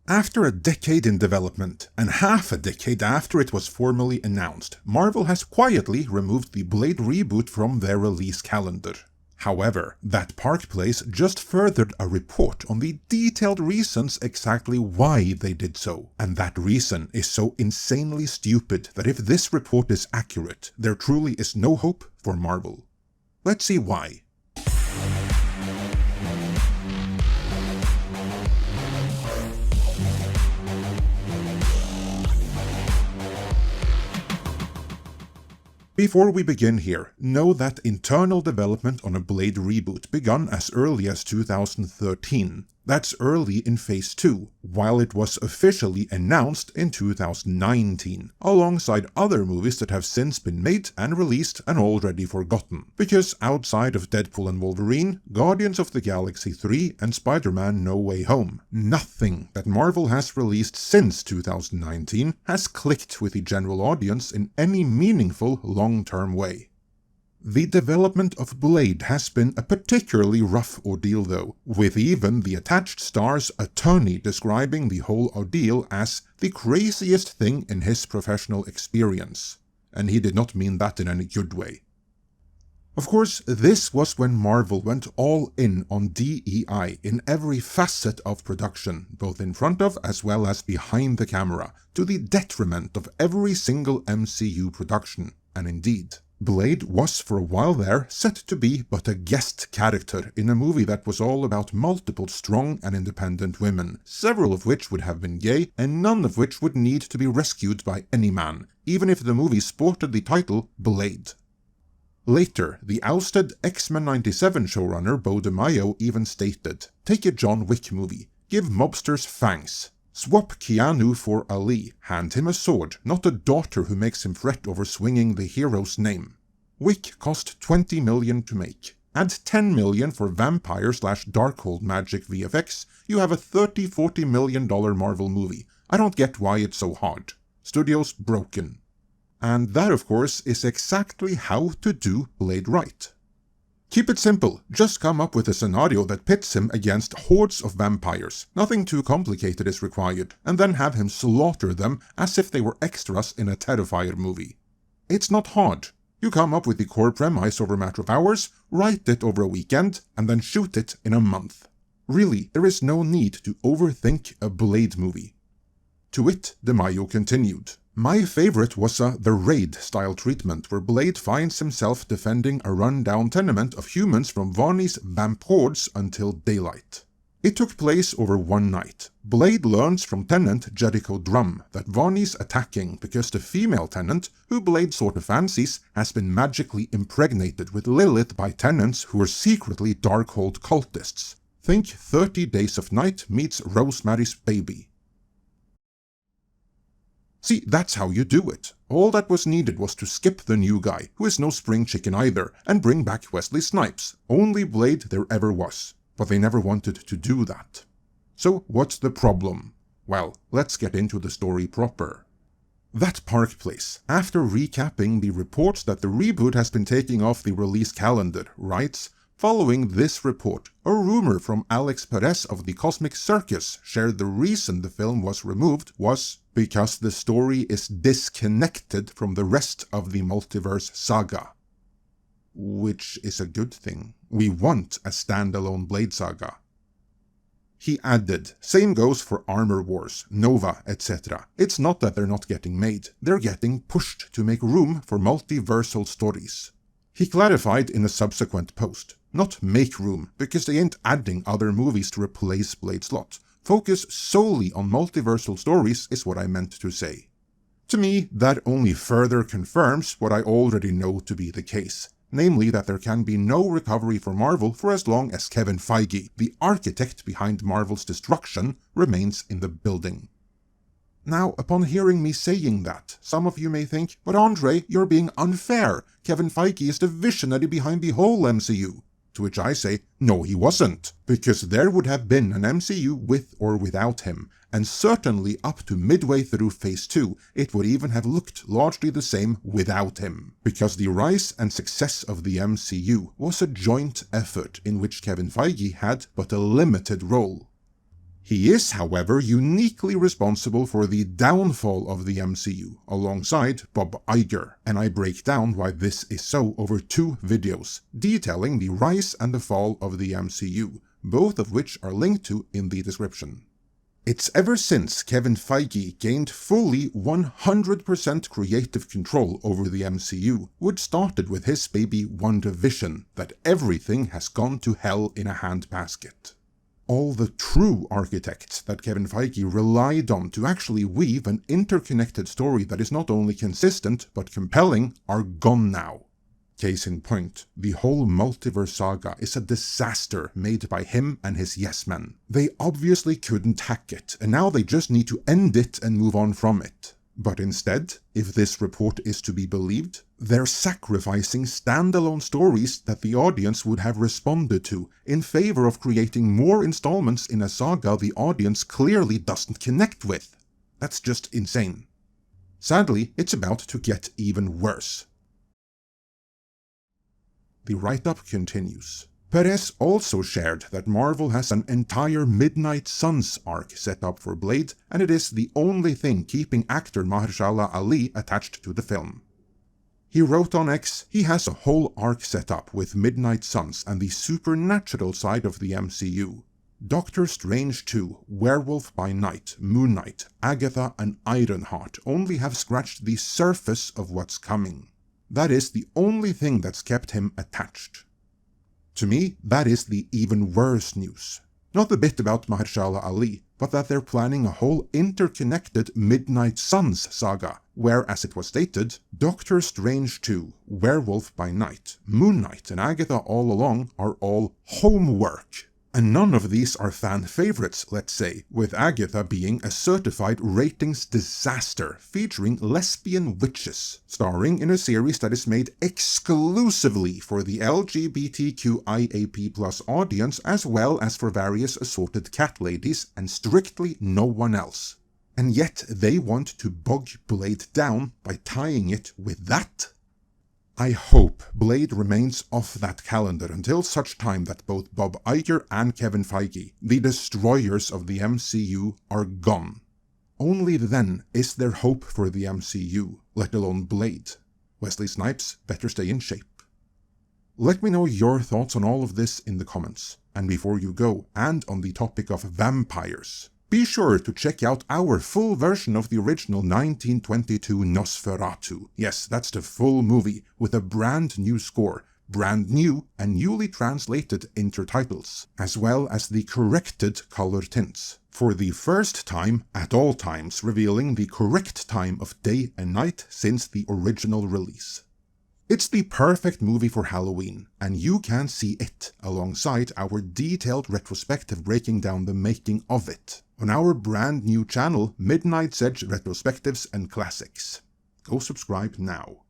After a decade in development, and half a decade after it was formally announced, Marvel has quietly removed the Blade reboot from their release calendar. However, that Park Place just furthered a report on the detailed reasons exactly why they did so, and that reason is so insanely stupid that if this report is accurate, there truly is no hope for Marvel. Let's see why. Before we begin here, know that internal development on a Blade reboot began as early as 2013. That's early in Phase 2, while it was officially announced in 2019, alongside other movies that have since been made and released and already forgotten. Because outside of Deadpool and Wolverine, Guardians of the Galaxy 3 and Spider-Man No Way Home, nothing that Marvel has released since 2019 has clicked with the general audience in any meaningful long-term way. The development of Blade has been a particularly rough ordeal though, with even the attached star's attorney describing the whole ordeal as the craziest thing in his professional experience. And he did not mean that in any good way. Of course, this was when Marvel went all in on DEI in every facet of production, both in front of as well as behind the camera, to the detriment of every single MCU production, and indeed. Blade was for a while there set to be but a guest character in a movie that was all about multiple strong and independent women, several of which would have been gay and none of which would need to be rescued by any man, even if the movie sported the title Blade. Later, the ousted X-Men 97 showrunner Bo DeMaio even stated, "Take a John Wick movie, give mobsters fangs. Swap Keanu for Ali, hand him a sword, not a daughter who makes him fret over swinging the hero's name. Wick cost $20 million to make. Add $10 million for vampire/Darkhold magic VFX, you have a $30–40 million Marvel movie. I don't get why it's so hard. Studios broken." And that of course is exactly how to do Blade right. Keep it simple, just come up with a scenario that pits him against hordes of vampires, nothing too complicated is required, and then have him slaughter them as if they were extras in a Terrifier movie. It's not hard. You come up with the core premise over a matter of hours, write it over a weekend, and then shoot it in a month. Really, there is no need to overthink a Blade movie. To it, DeMaio continued. My favorite was the Raid-style treatment where Blade finds himself defending a run-down tenement of humans from Varney's purports until daylight. It took place over one night. Blade learns from tenant Jericho Drum that Varney's attacking because the female tenant, who Blade sort of fancies, has been magically impregnated with Lilith by tenants who are secretly Darkhold cultists. Think 30 Days of Night meets Rosemary's Baby. See, that's how you do it. All that was needed was to skip the new guy, who is no spring chicken either, and bring back Wesley Snipes. Only Blade there ever was. But they never wanted to do that. So what's the problem? Well, let's get into the story proper. That Park Place, after recapping the reports that the reboot has been taking off the release calendar, writes, following this report, a rumor from Alex Perez of the Cosmic Circus shared the reason the film was removed was because the story is disconnected from the rest of the Multiverse saga. Which is a good thing. We want a standalone Blade saga. He added, same goes for Armor Wars, Nova, etc. It's not that they're not getting made, they're getting pushed to make room for multiversal stories. He clarified in a subsequent post, not make room, because they ain't adding other movies to replace Blade's slot. Focus solely on multiversal stories is what I meant to say. To me, that only further confirms what I already know to be the case. Namely that there can be no recovery for Marvel for as long as Kevin Feige, the architect behind Marvel's destruction, remains in the building. Now, upon hearing me saying that, some of you may think, but Andre, you're being unfair. Kevin Feige is the visionary behind the whole MCU. To which I say, no he wasn't, because there would have been an MCU with or without him, and certainly up to midway through Phase 2, it would even have looked largely the same without him, because the rise and success of the MCU was a joint effort in which Kevin Feige had but a limited role. He is, however, uniquely responsible for the downfall of the MCU, alongside Bob Iger, and I break down why this is so over 2 videos, detailing the rise and the fall of the MCU, both of which are linked to in the description. It's ever since Kevin Feige gained fully 100% creative control over the MCU, which started with his baby WandaVision, that everything has gone to hell in a handbasket. All the true architects that Kevin Feige relied on to actually weave an interconnected story that is not only consistent but compelling are gone now. Case in point, the whole Multiverse saga is a disaster made by him and his yes-men. They obviously couldn't hack it, and now they just need to end it and move on from it. But instead, if this report is to be believed, they're sacrificing standalone stories that the audience would have responded to in favor of creating more installments in a saga the audience clearly doesn't connect with. That's just insane. Sadly, it's about to get even worse. The write-up continues. Perez also shared that Marvel has an entire Midnight Suns arc set up for Blade, and it is the only thing keeping actor Mahershala Ali attached to the film. He wrote on X, he has a whole arc set up with Midnight Suns and the supernatural side of the MCU. Doctor Strange 2, Werewolf by Night, Moon Knight, Agatha and Ironheart only have scratched the surface of what's coming. That is the only thing that's kept him attached. To me, that is the even worse news. Not the bit about Mahershala Ali, but that they're planning a whole interconnected Midnight Suns saga, where, as it was stated, Doctor Strange 2, Werewolf by Night, Moon Knight and Agatha All Along are all homework. And none of these are fan favorites, let's say, with Agatha being a certified ratings disaster featuring lesbian witches, starring in a series that is made exclusively for the LGBTQIAP+ audience as well as for various assorted cat ladies and strictly no one else. And yet they want to bog Blade down by tying it with that? I hope Blade remains off that calendar until such time that both Bob Iger and Kevin Feige, the destroyers of the MCU, are gone. Only then is there hope for the MCU, let alone Blade. Wesley Snipes better stay in shape. Let me know your thoughts on all of this in the comments. And before you go, and on the topic of vampires, be sure to check out our full version of the original 1922 Nosferatu. Yes, that's the full movie, with a brand new score, brand new and newly translated intertitles, as well as the corrected color tints. For the first time at all times, revealing the correct time of day and night since the original release. It's the perfect movie for Halloween, and you can see it alongside our detailed retrospective breaking down the making of it on our brand new channel, Midnight's Edge Retrospectives and Classics. Go subscribe now.